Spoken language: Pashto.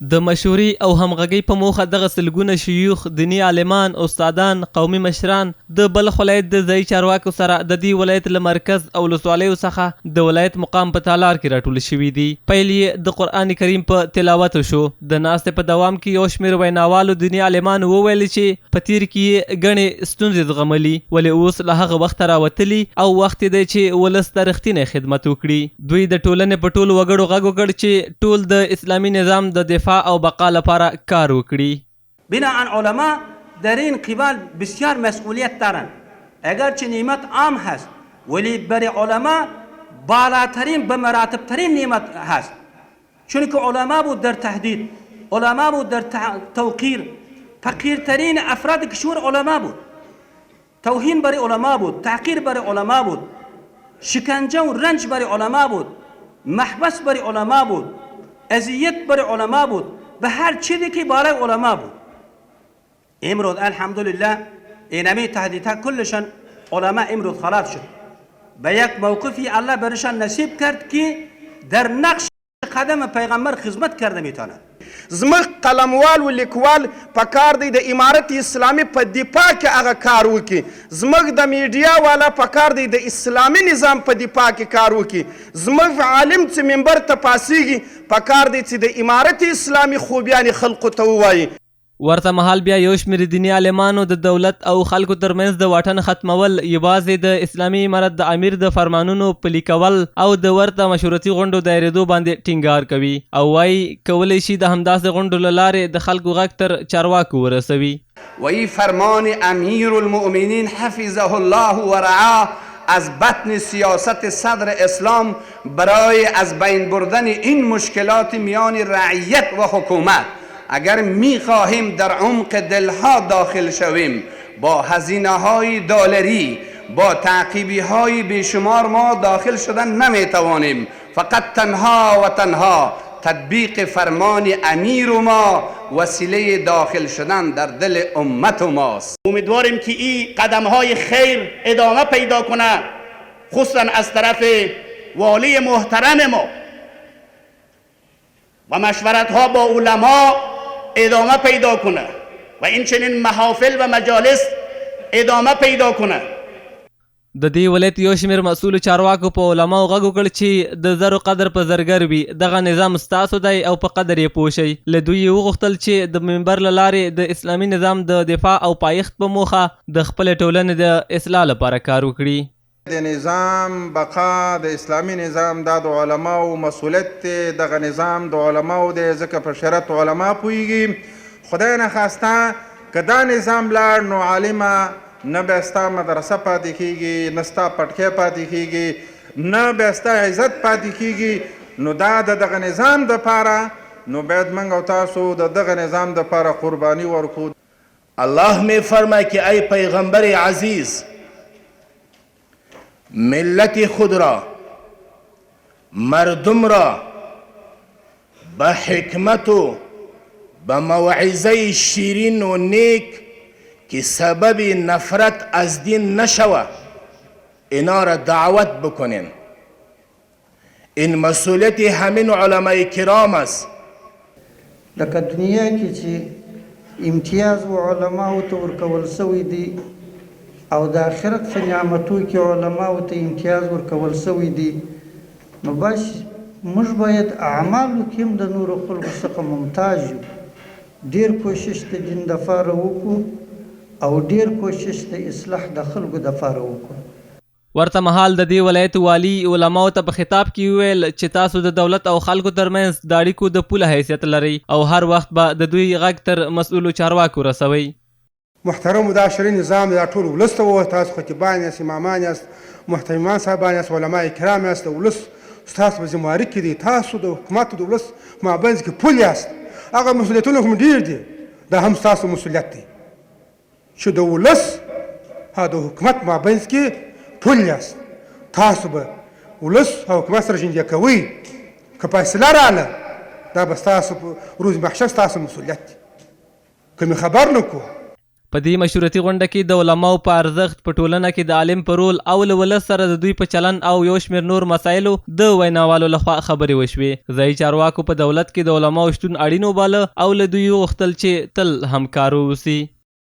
د مشوري او همغږۍ په موخه دغه سلګونه شيوخ، دیني عالمان، استادان، قومي مشران د بلخ ولایت د ځایي چارواکو سره د دې ولایت له مرکز او ولسوالیو څخه د ولایت مقام په تالار کې راټول شوي دي. پیل یې د قرآن کریم په تلاوت شو. د ناستې په دوام کې یو شمېر ویناوالو دیني عالمانو وویل چې په تیر کې یې ګڼې ستونزې زغملي، ولې اوس له هغه وخته راوتلي او وخت دی چې ولس ته رښتینی خدمت وکړي. دوی د ټولنې په ټولو وګړو غږ وکړ چې ټول د اسلامي نظام د دفاع او بقا لپاره کار وکړي. بناء علما در این قبال بسیار مسئولیت دارند. اگرچه نعمت عام هست ولی برای علما بالاترین به مراتب ترین نعمت هست، چون که علما بود در تهدید، علما بود در توقیر، فقیرترین افراد کشور علما بود، توهین برای علما بود، تحقیر برای علما بود، شکنجه و رنج برای علما بود، محبس برای علما بود، اذیت برای علما بود، به هر چیزی که برای علما بود. امروز الحمدلله اینمی تهدیدها کلشان علما امروز خلاص شد. به یک موقفی الله برشان نصیب کرد که در نقش قدم پیغمبر خدمت کرده میتونه. زموږ قلموال و لیکوال پکار دی د امارت اسلامي په دفاع کې هغه کار وکړي. زموږ د میډیا والا پکار دی د اسلامي نظام په دفاع کې کار وکړي. زموږ عالم چې منبر ته پاسیږي پکار دی چې د امارت اسلامي خوبیانې خلقو ته ووایي. ورته مهال بیا یو شمېر دیني عالمانو د دولت او خلکو ترمنځ د واټن ختمول، یوازې د اسلامي امارت د امیر د فرمانونو پلي کول او د ورته مشورتي غونډو دایرېدو باندې ټینګار کوي او وایي کولی شي د همداسې غونډو له لارې د خلکو غږ تر چارواکو ورسوي. وی فرمان امیر المؤمنین حفظه الله و رعاه از بطن سیاست صدر اسلام برای از بین بردن این مشکلات میان رعیت و حکومت، اگر می خواهیم در عمق دلها داخل شویم، با هزینه های دلاری، با تعقیبی های بیشمار ما داخل شدن نمی توانیم. فقط تنها و تنها تطبیق فرمان امیر ما وسیله داخل شدن در دل امت ماست. امیدواریم که این قدم های خیر ادامه پیدا کنه، خصوصا از طرف والی محترم ما و مشورت ها با علما ادامه پیدا کنه و این چنین محافل و مجالس ادامه پیدا کنه. د دې ولایت یو شمېر مسؤلو چارواکو په علماو غږ وکړ چې د زرو قدر په زرګر وي، دغه نظام ستاسو دی او په قدر یې پوه شئ. له دوی یې وغوښتل چې د منبر له لارې د اسلامي نظام د دفاع او پایښت په موخه د خپلې ټولنې د اصلاح لپاره کار وکړي. د نظام بقا د اسلامي نظام دا د علماو مسؤلیت دی. دغه نظام د علماو دی ځکه په شرط علما پوهیږي. خدای نخواسته که دا نظام لاړ نو عالمه نه بیا ستا مدرسه پاتې کېږي، نه ستا پټکی پاتې کېږي، نه بیا ستا عزت پاتې کېږي. نو دا د دغه نظام دپاره نو باید موږ او تاسو د دغه نظام دپاره قربانی ورکړو. الله می فرماید که ای پیغمبر عزیز، ملت خود را، مردم را به حکمت و به موعظه شیرین و نیک که سبب نفرت از دین نشوه اینا را دعوت بکنین. این مسئولیت همین علمای کرام است. لکه دنیا کې چې امتیاز و علماو ته ورکول سوی دی او د آخرت په نعمتو کې علماو ته امتیاز ورکول سوی دی، نو باش موږ باید اعمالو کې هم د نورو خلکو څخه ممتاز یو. ډیر کوشش د دین دپاره وکړو او ډیر کوشش د اصلاح د خلکو دپاره وکړو. ورته مهال د دې ولایت والی علماو ته په خطاب کې وویل چې تاسو د دولت او خلکو ترمنځ د اړیکو د پوله حیثیت لرئ او هر وخت به د دوی غږ تر مسؤلو چارواکو رسوئ. محترمو دا شرعي نظام دا ټول ولس ته ووایه، تاسو خطیبان یاست، امامان یاست، محترمان صاحبان یاست، علما کرام یاست، د ولس ستاسو په ذمواري کې دی. تاسو د حکومت د ولس مابینځ کې پل یاست. هغه مسؤلیتونه هم ډېر دي، دا هم ستاسو مسؤلیت دی چې د ولس د حکومت مابینځ کې پل یاست. تاسو به ولس او حکومت سره جنجه کوئ، که فیصله راغله دا به ستاسو په روز محشر ستاسو مسؤلیت دی. که مې خبر نه کړو په دې مشورتي غونډه کې د علماو په ارزښت، په ټولنه کې د عالم په رول او له ولس سره د دوی په چلن او یو شمېر نور مسایلو د ویناوالو لخوا خبرې وشوې. ځایي چارواکو په دولت کې د علماو شتون اړین وباله او له دوی وغوښتل چې تل همکار واوسي.